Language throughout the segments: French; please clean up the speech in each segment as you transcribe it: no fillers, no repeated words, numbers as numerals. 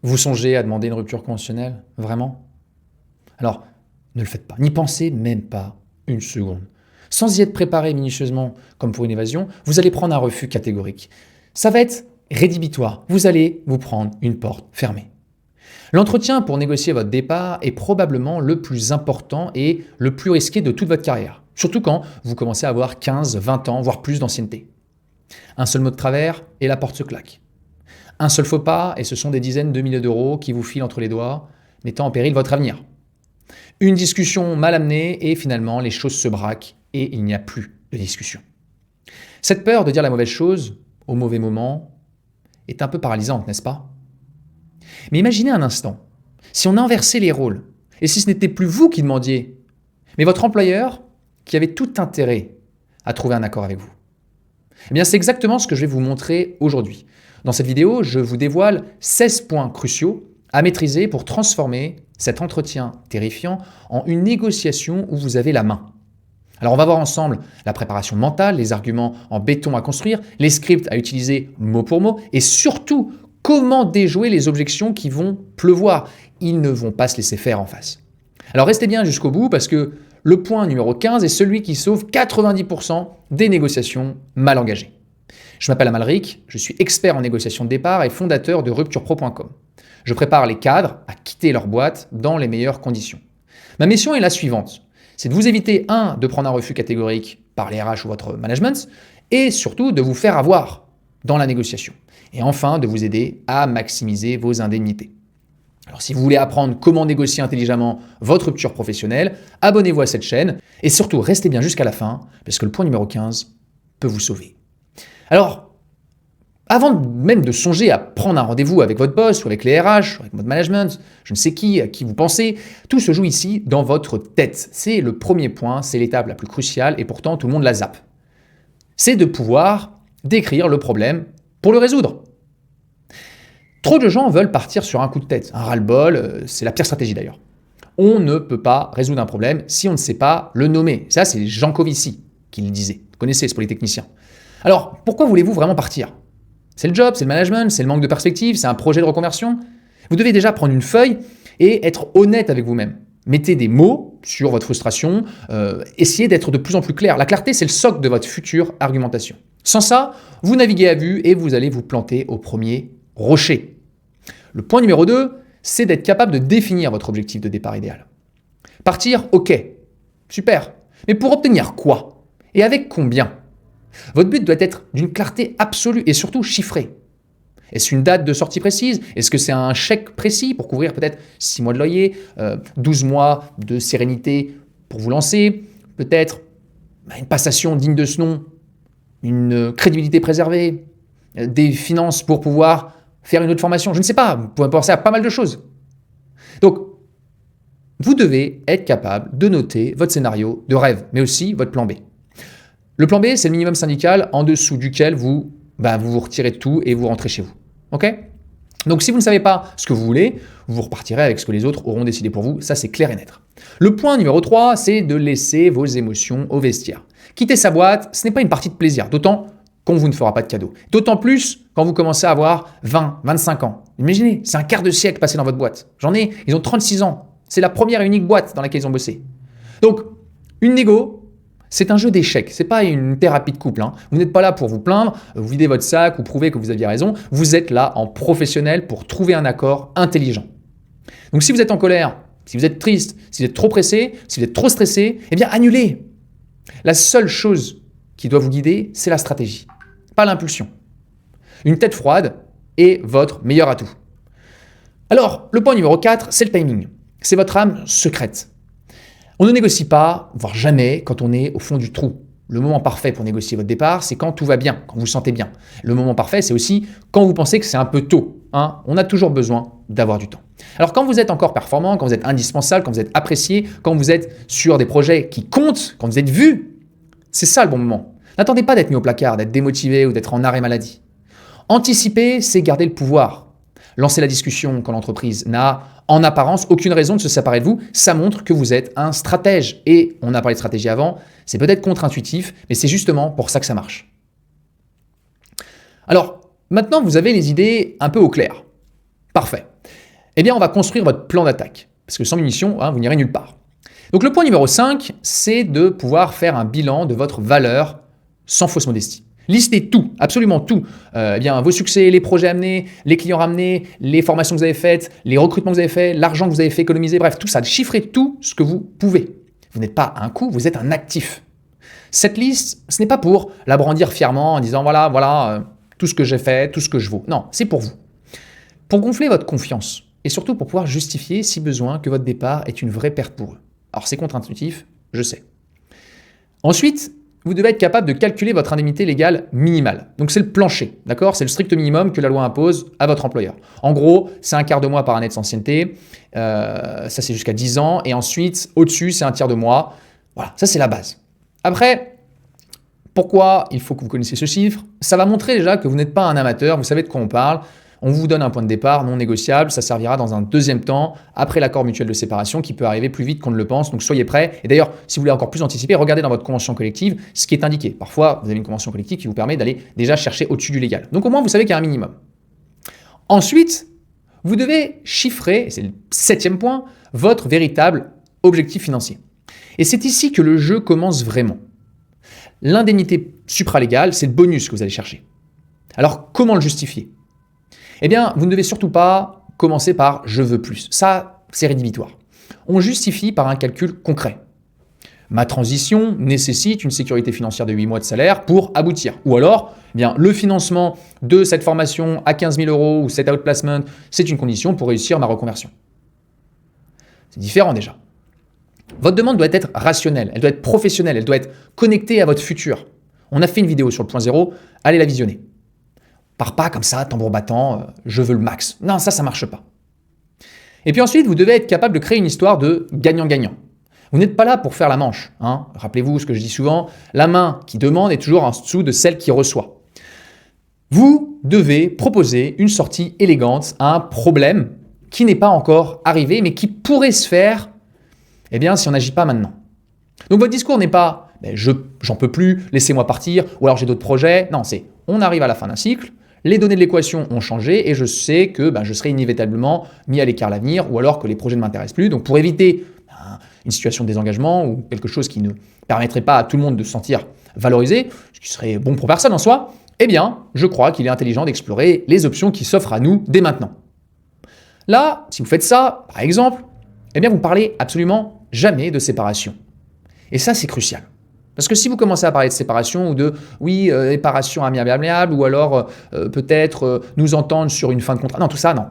Vous songez à demander une rupture conventionnelle? Vraiment? Alors, ne le faites pas. N'y pensez même pas une seconde. Sans y être préparé minutieusement, comme pour une évasion, vous allez prendre un refus catégorique. Ça va être rédhibitoire. Vous allez vous prendre une porte fermée. L'entretien pour négocier votre départ est probablement le plus important et le plus risqué de toute votre carrière. Surtout quand vous commencez à avoir 15, 20 ans, voire plus d'ancienneté. Un seul mot de travers et la porte se claque. Un seul faux pas et ce sont des dizaines de milliers d'euros qui vous filent entre les doigts, mettant en péril votre avenir. Une discussion mal amenée et finalement les choses se braquent et il n'y a plus de discussion. Cette peur de dire la mauvaise chose au mauvais moment est un peu paralysante, n'est-ce pas? Mais imaginez un instant, si on inversait les rôles, et si ce n'était plus vous qui demandiez, mais votre employeur qui avait tout intérêt à trouver un accord avec vous. Eh bien, c'est exactement ce que je vais vous montrer aujourd'hui. Dans cette vidéo, je vous dévoile 16 points cruciaux à maîtriser pour transformer cet entretien terrifiant en une négociation où vous avez la main. Alors on va voir ensemble la préparation mentale, les arguments en béton à construire, les scripts à utiliser mot pour mot et surtout comment déjouer les objections qui vont pleuvoir. Ils ne vont pas se laisser faire en face. Alors restez bien jusqu'au bout parce que le point numéro 15 est celui qui sauve 90% des négociations mal engagées. Je m'appelle Amalric, je suis expert en négociation de départ et fondateur de rupturepro.com. Je prépare les cadres à quitter leur boîte dans les meilleures conditions. Ma mission est la suivante, c'est de vous éviter, de prendre un refus catégorique par les RH ou votre management, et surtout de vous faire avoir dans la négociation. Et enfin, de vous aider à maximiser vos indemnités. Alors si vous voulez apprendre comment négocier intelligemment votre rupture professionnelle, abonnez-vous à cette chaîne, et surtout restez bien jusqu'à la fin, parce que le point numéro 15 peut vous sauver. Alors, avant même de songer à prendre un rendez-vous avec votre boss, ou avec les RH, ou avec votre management, je ne sais qui, à qui vous pensez, tout se joue ici dans votre tête. C'est le premier point, c'est l'étape la plus cruciale, et pourtant tout le monde la zappe. C'est de pouvoir décrire le problème pour le résoudre. Trop de gens veulent partir sur un coup de tête, un ras-le-bol, c'est la pire stratégie d'ailleurs. On ne peut pas résoudre un problème si on ne sait pas le nommer. Ça, c'est Jean Covici qui le disait. Vous connaissez ce polytechnicien. Alors, pourquoi voulez-vous vraiment partir? C'est le job, c'est le management, c'est le manque de perspective, c'est un projet de reconversion. Vous devez déjà prendre une feuille et être honnête avec vous-même. Mettez des mots sur votre frustration, essayez d'être de plus en plus clair. La clarté, c'est le socle de votre future argumentation. Sans ça, vous naviguez à vue et vous allez vous planter au premier rocher. Le point numéro 2, c'est d'être capable de définir votre objectif de départ idéal. Partir, ok, super. Mais pour obtenir quoi? Et avec combien? Votre but doit être d'une clarté absolue et surtout chiffrée. Est-ce une date de sortie précise? Est-ce que c'est un chèque précis pour couvrir peut-être 6 mois de loyer, 12 mois de sérénité pour vous lancer? Peut-être une passation digne de ce nom, une crédibilité préservée, des finances pour pouvoir faire une autre formation? Je ne sais pas, vous pouvez penser à pas mal de choses. Donc, vous devez être capable de noter votre scénario de rêve, mais aussi votre plan B. Le plan B, c'est le minimum syndical en dessous duquel vous vous retirez de tout et vous rentrez chez vous. Ok? Donc si vous ne savez pas ce que vous voulez, vous repartirez avec ce que les autres auront décidé pour vous. Ça, c'est clair et net. Le point numéro 3, c'est de laisser vos émotions au vestiaire. Quitter sa boîte, ce n'est pas une partie de plaisir, d'autant qu'on vous ne fera pas de cadeau. D'autant plus quand vous commencez à avoir 20, 25 ans. Imaginez, c'est un quart de siècle passé dans votre boîte. Ils ont 36 ans. C'est la première et unique boîte dans laquelle ils ont bossé. Donc, une négo, c'est un jeu d'échecs, c'est pas une thérapie de couple. Vous n'êtes pas là pour vous plaindre, vous vider votre sac ou prouver que vous aviez raison. Vous êtes là en professionnel pour trouver un accord intelligent. Donc si vous êtes en colère, si vous êtes triste, si vous êtes trop pressé, si vous êtes trop stressé, eh bien annulez. La seule chose qui doit vous guider, c'est la stratégie, pas l'impulsion. Une tête froide est votre meilleur atout. Alors, le point numéro 4, c'est le timing. C'est votre âme secrète. On ne négocie pas, voire jamais, quand on est au fond du trou. Le moment parfait pour négocier votre départ, c'est quand tout va bien, quand vous vous sentez bien. Le moment parfait, c'est aussi quand vous pensez que c'est un peu tôt. On a toujours besoin d'avoir du temps. Alors quand vous êtes encore performant, quand vous êtes indispensable, quand vous êtes apprécié, quand vous êtes sur des projets qui comptent, quand vous êtes vu, c'est ça le bon moment. N'attendez pas d'être mis au placard, d'être démotivé ou d'être en arrêt maladie. Anticiper, c'est garder le pouvoir. Lancer la discussion quand l'entreprise n'a en apparence aucune raison de se séparer de vous, ça montre que vous êtes un stratège. Et on a parlé de stratégie avant, c'est peut-être contre-intuitif, mais c'est justement pour ça que ça marche. Alors, maintenant vous avez les idées un peu au clair. Parfait. eh bien, on va construire votre plan d'attaque. Parce que sans munitions, vous n'irez nulle part. Donc le point numéro 5, c'est de pouvoir faire un bilan de votre valeur sans fausse modestie. Listez tout, absolument tout. Vos succès, les projets amenés, les clients ramenés, les formations que vous avez faites, les recrutements que vous avez faits, l'argent que vous avez fait économiser, bref, tout ça. Chiffrez tout ce que vous pouvez. Vous n'êtes pas un coût, vous êtes un actif. Cette liste, ce n'est pas pour la brandir fièrement en disant voilà, tout ce que j'ai fait, tout ce que je vaux. Non, c'est pour vous. Pour gonfler votre confiance et surtout pour pouvoir justifier, si besoin, que votre départ est une vraie perte pour eux. Alors c'est contre-intuitif, je sais. Ensuite, vous devez être capable de calculer votre indemnité légale minimale. Donc c'est le plancher, d'accord? C'est le strict minimum que la loi impose à votre employeur. En gros, c'est un quart de mois par année de ancienneté, ça c'est jusqu'à 10 ans, et ensuite, au-dessus, c'est un tiers de mois. Voilà, ça c'est la base. Après, pourquoi il faut que vous connaissiez ce chiffre? Ça va montrer déjà que vous n'êtes pas un amateur, vous savez de quoi on parle. On vous donne un point de départ non négociable, ça servira dans un deuxième temps, après l'accord mutuel de séparation qui peut arriver plus vite qu'on ne le pense, donc soyez prêts. Et d'ailleurs, si vous voulez encore plus anticiper, regardez dans votre convention collective ce qui est indiqué. Parfois, vous avez une convention collective qui vous permet d'aller déjà chercher au-dessus du légal. Donc au moins, vous savez qu'il y a un minimum. Ensuite, vous devez chiffrer, et c'est le 7e point, votre véritable objectif financier. Et c'est ici que le jeu commence vraiment. L'indemnité supralégale, c'est le bonus que vous allez chercher. Alors, comment le justifier? Eh bien, vous ne devez surtout pas commencer par « je veux plus ». Ça, c'est rédhibitoire. On justifie par un calcul concret. Ma transition nécessite une sécurité financière de 8 mois de salaire pour aboutir. Ou alors, le financement de cette formation à 15 000 € ou cet outplacement, c'est une condition pour réussir ma reconversion. C'est différent déjà. Votre demande doit être rationnelle, elle doit être professionnelle, elle doit être connectée à votre futur. On a fait une vidéo sur le point zéro, allez la visionner. Pars pas comme ça, tambour battant, je veux le max. Non, ça marche pas. Et puis ensuite, vous devez être capable de créer une histoire de gagnant-gagnant. Vous n'êtes pas là pour faire la manche. Rappelez-vous ce que je dis souvent, la main qui demande est toujours en dessous de celle qui reçoit. Vous devez proposer une sortie élégante à un problème qui n'est pas encore arrivé, mais qui pourrait se faire si on n'agit pas maintenant. Donc votre discours n'est pas « j'en peux plus, laissez-moi partir » ou alors « j'ai d'autres projets ». Non, c'est « on arrive à la fin d'un cycle ». Les données de l'équation ont changé et je sais que je serai inévitablement mis à l'écart à l'avenir ou alors que les projets ne m'intéressent plus. Donc pour éviter une situation de désengagement ou quelque chose qui ne permettrait pas à tout le monde de se sentir valorisé, ce qui serait bon pour personne en soi, je crois qu'il est intelligent d'explorer les options qui s'offrent à nous dès maintenant. Là, si vous faites ça, par exemple, vous parlez absolument jamais de séparation. Et ça, c'est crucial. Parce que si vous commencez à parler de séparation ou de, séparation amiable, ou alors peut-être nous entendre sur une fin de contrat. Non, tout ça, non.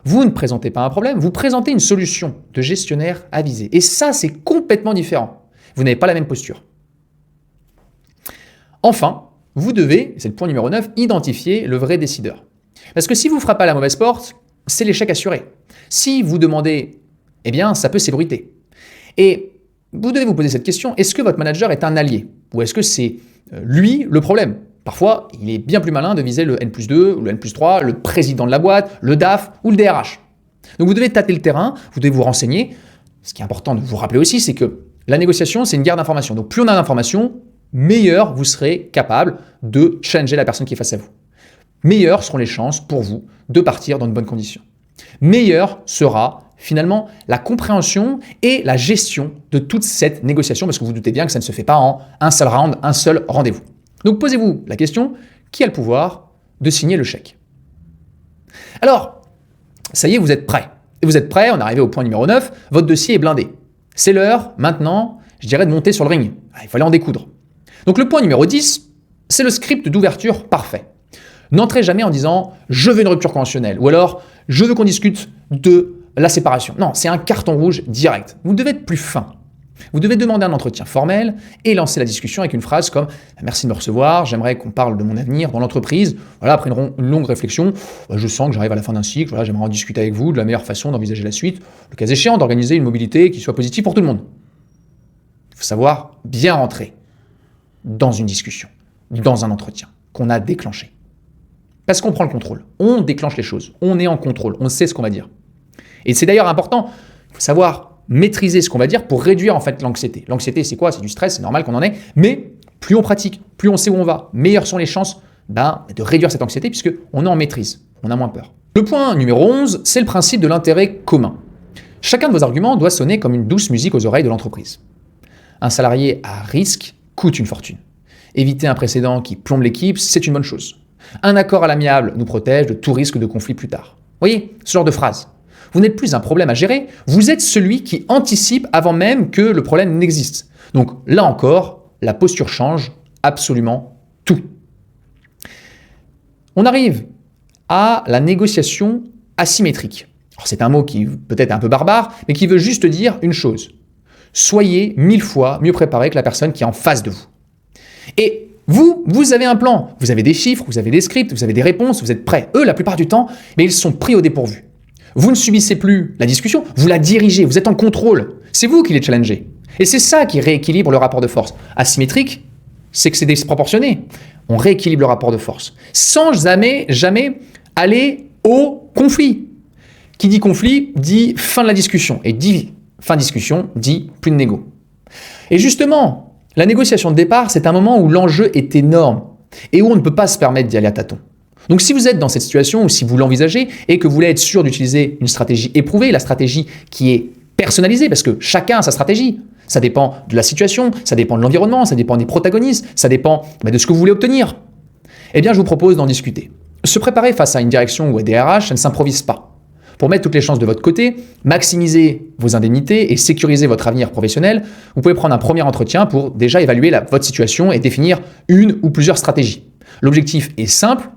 Vous ne présentez pas un problème, vous présentez une solution de gestionnaire avisé. Et ça, c'est complètement différent. Vous n'avez pas la même posture. Enfin, vous devez, c'est le point numéro 9, identifier le vrai décideur. Parce que si vous frappez à la mauvaise porte, c'est l'échec assuré. Si vous demandez, ça peut s'ébruiter. Et vous devez vous poser cette question, est-ce que votre manager est un allié? Ou est-ce que c'est lui le problème? Parfois, il est bien plus malin de viser le N+2 ou le N+3, le président de la boîte, le DAF ou le DRH. Donc vous devez tâter le terrain, vous devez vous renseigner. Ce qui est important de vous rappeler aussi, c'est que la négociation, c'est une guerre d'informations. Donc plus on a d'informations, meilleur vous serez capable de challenger la personne qui est face à vous. Meilleures seront les chances pour vous de partir dans de bonnes conditions. Meilleure sera finalement la compréhension et la gestion de toute cette négociation, parce que vous vous doutez bien que ça ne se fait pas en un seul round, un seul rendez-vous. Donc posez-vous la question, qui a le pouvoir de signer le chèque? Alors, ça y est, vous êtes prêts. Et vous êtes prêts, on est arrivé au point numéro 9, votre dossier est blindé. C'est l'heure, maintenant, je dirais, de monter sur le ring. Il fallait en découdre. Donc le point numéro 10, c'est le script d'ouverture parfait. N'entrez jamais en disant « je veux une rupture conventionnelle » ou alors « je veux qu'on discute de la séparation ». Non, c'est un carton rouge direct. Vous devez être plus fin. Vous devez demander un entretien formel et lancer la discussion avec une phrase comme « merci de me recevoir, j'aimerais qu'on parle de mon avenir dans l'entreprise ». Voilà, après une longue réflexion, je sens que j'arrive à la fin d'un cycle, voilà, j'aimerais en discuter avec vous de la meilleure façon d'envisager la suite, le cas échéant d'organiser une mobilité qui soit positive pour tout le monde. Il faut savoir bien rentrer dans une discussion, dans un entretien qu'on a déclenché. Parce qu'on prend le contrôle, on déclenche les choses, on est en contrôle, on sait ce qu'on va dire. Et c'est d'ailleurs important, il faut savoir maîtriser ce qu'on va dire pour réduire en fait l'anxiété. L'anxiété, c'est quoi? C'est du stress, c'est normal qu'on en ait, mais plus on pratique, plus on sait où on va, meilleures sont les chances de réduire cette anxiété puisqu'on est en maîtrise. on a moins peur. Le point numéro 11, c'est le principe de l'intérêt commun. Chacun de vos arguments doit sonner comme une douce musique aux oreilles de l'entreprise. Un salarié à risque coûte une fortune. Éviter un précédent qui plombe l'équipe, c'est une bonne chose. Un accord à l'amiable nous protège de tout risque de conflit plus tard. Voyez, ce genre de phrase. Vous n'êtes plus un problème à gérer, vous êtes celui qui anticipe avant même que le problème n'existe. Donc là encore, la posture change absolument tout. On arrive à la négociation asymétrique. C'est un mot qui peut-être un peu barbare, mais qui veut juste dire une chose. Soyez 1000 fois mieux préparé que la personne qui est en face de vous. Et vous avez un plan, vous avez des chiffres, vous avez des scripts, vous avez des réponses, vous êtes prêts. Eux, la plupart du temps, mais ils sont pris au dépourvu. Vous ne subissez plus la discussion, vous la dirigez, vous êtes en contrôle. C'est vous qui les challengez. Et c'est ça qui rééquilibre le rapport de force. Asymétrique, c'est que c'est disproportionné. On rééquilibre le rapport de force sans jamais aller au conflit. Qui dit conflit dit fin de la discussion. Et dit fin de discussion dit plus de négo. Et justement, la négociation de départ, c'est un moment où l'enjeu est énorme et où on ne peut pas se permettre d'y aller à tâtons. Donc si vous êtes dans cette situation ou si vous l'envisagez et que vous voulez être sûr d'utiliser une stratégie éprouvée, la stratégie qui est personnalisée, parce que chacun a sa stratégie. Ça dépend de la situation, ça dépend de l'environnement, ça dépend des protagonistes, ça dépend de ce que vous voulez obtenir. Eh bien, je vous propose d'en discuter. Se préparer face à une direction ou à des RH, ça ne s'improvise pas. Pour mettre toutes les chances de votre côté, maximiser vos indemnités et sécuriser votre avenir professionnel, vous pouvez prendre un premier entretien pour déjà évaluer votre situation et définir une ou plusieurs stratégies. L'objectif est simple,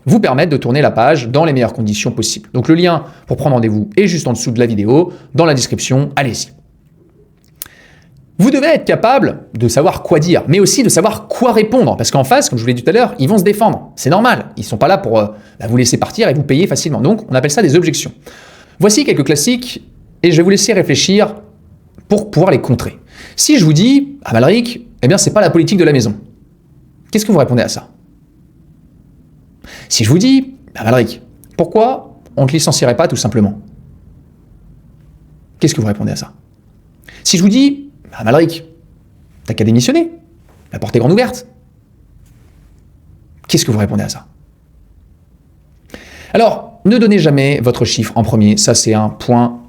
vous permettre de tourner la page dans les meilleures conditions possibles. Donc le lien pour prendre rendez-vous est juste en dessous de la vidéo, dans la description, allez-y. Vous devez être capable de savoir quoi dire, mais aussi de savoir quoi répondre, parce qu'en face, comme je vous l'ai dit tout à l'heure, ils vont se défendre. C'est normal, ils ne sont pas là pour vous laisser partir et vous payer facilement. Donc on appelle ça des objections. Voici quelques classiques, et je vais vous laisser réfléchir pour pouvoir les contrer. Si je vous dis, Amalric, eh bien c'est pas la politique de la maison, qu'est-ce que vous répondez à ça? Si je vous dis, Amalric, pourquoi on ne te licencierait pas tout simplement? Qu'est-ce que vous répondez à ça? Si je vous dis, Amalric, t'as qu'à démissionner, la porte est grande ouverte, qu'est-ce que vous répondez à ça? Alors, ne donnez jamais votre chiffre en premier, ça c'est un point,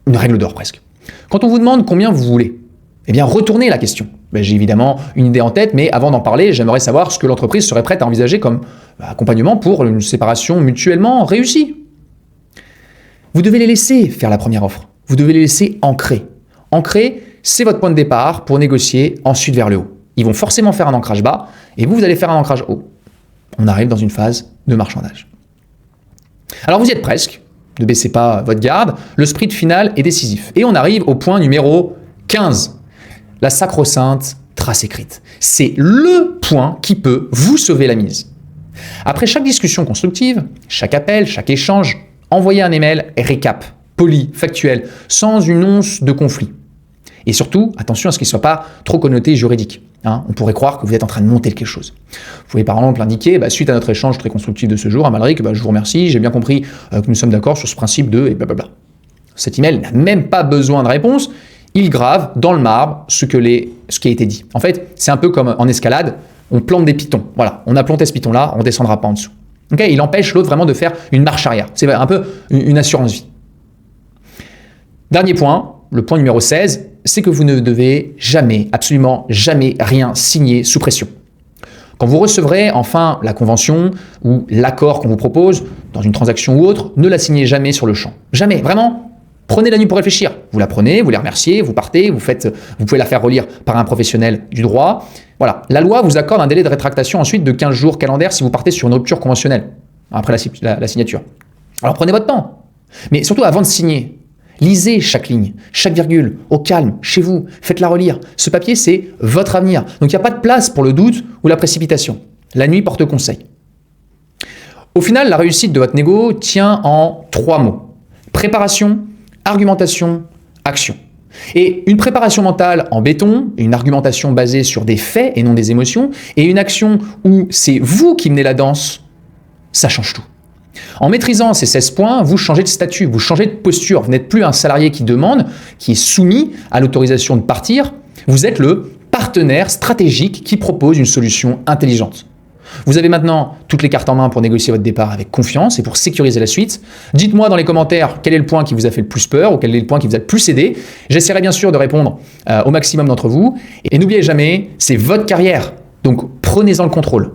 une règle d'or presque. Quand on vous demande combien vous voulez, eh bien retournez la question. J'ai évidemment une idée en tête, mais avant d'en parler, j'aimerais savoir ce que l'entreprise serait prête à envisager comme accompagnement pour une séparation mutuellement réussie. Vous devez les laisser faire la première offre. Vous devez les laisser ancrer. Ancrer, c'est votre point de départ pour négocier ensuite vers le haut. Ils vont forcément faire un ancrage bas et vous allez faire un ancrage haut. On arrive dans une phase de marchandage. Alors vous y êtes presque, ne baissez pas votre garde, le sprint final est décisif. Et on arrive au point numéro 15. La sacro-sainte trace écrite. C'est le point qui peut vous sauver la mise. Après chaque discussion constructive, chaque appel, chaque échange, envoyez un email récap, poli, factuel, sans une once de conflit. Et surtout, attention à ce qu'il ne soit pas trop connoté juridique. On pourrait croire que vous êtes en train de monter quelque chose. Vous pouvez par exemple indiquer, suite à notre échange très constructif de ce jour, Amalric, je vous remercie, j'ai bien compris que nous sommes d'accord sur ce principe de... et blablabla. Cet email n'a même pas besoin de réponse. Il grave dans le marbre ce qui a été dit. En fait, c'est un peu comme en escalade, on plante des pitons. Voilà, on a planté ce piton-là, on ne descendra pas en dessous. Okay, il empêche l'autre vraiment de faire une marche arrière. C'est un peu une assurance vie. Dernier point, le point numéro 16, c'est que vous ne devez jamais, absolument jamais rien signer sous pression. Quand vous recevrez enfin la convention ou l'accord qu'on vous propose dans une transaction ou autre, ne la signez jamais sur le champ. Jamais, vraiment. Prenez la nuit pour réfléchir. Vous la prenez, vous les remerciez, vous partez, vous pouvez la faire relire par un professionnel du droit. Voilà. La loi vous accorde un délai de rétractation ensuite de 15 jours calendaires si vous partez sur une rupture conventionnelle après la signature. Alors prenez votre temps. Mais surtout avant de signer, lisez chaque ligne, chaque virgule, au calme, chez vous, faites-la relire. Ce papier, c'est votre avenir. Donc il n'y a pas de place pour le doute ou la précipitation. La nuit porte conseil. Au final, la réussite de votre négo tient en 3 mots. Préparation, argumentation, action. Et une préparation mentale en béton, une argumentation basée sur des faits et non des émotions, et une action où c'est vous qui menez la danse, ça change tout. En maîtrisant ces 16 points, vous changez de statut, vous changez de posture. Vous n'êtes plus un salarié qui demande, qui est soumis à l'autorisation de partir. Vous êtes le partenaire stratégique qui propose une solution intelligente. Vous avez maintenant toutes les cartes en main pour négocier votre départ avec confiance et pour sécuriser la suite. Dites-moi dans les commentaires quel est le point qui vous a fait le plus peur ou quel est le point qui vous a le plus aidé. J'essaierai bien sûr de répondre au maximum d'entre vous. Et n'oubliez jamais, c'est votre carrière. Donc prenez-en le contrôle.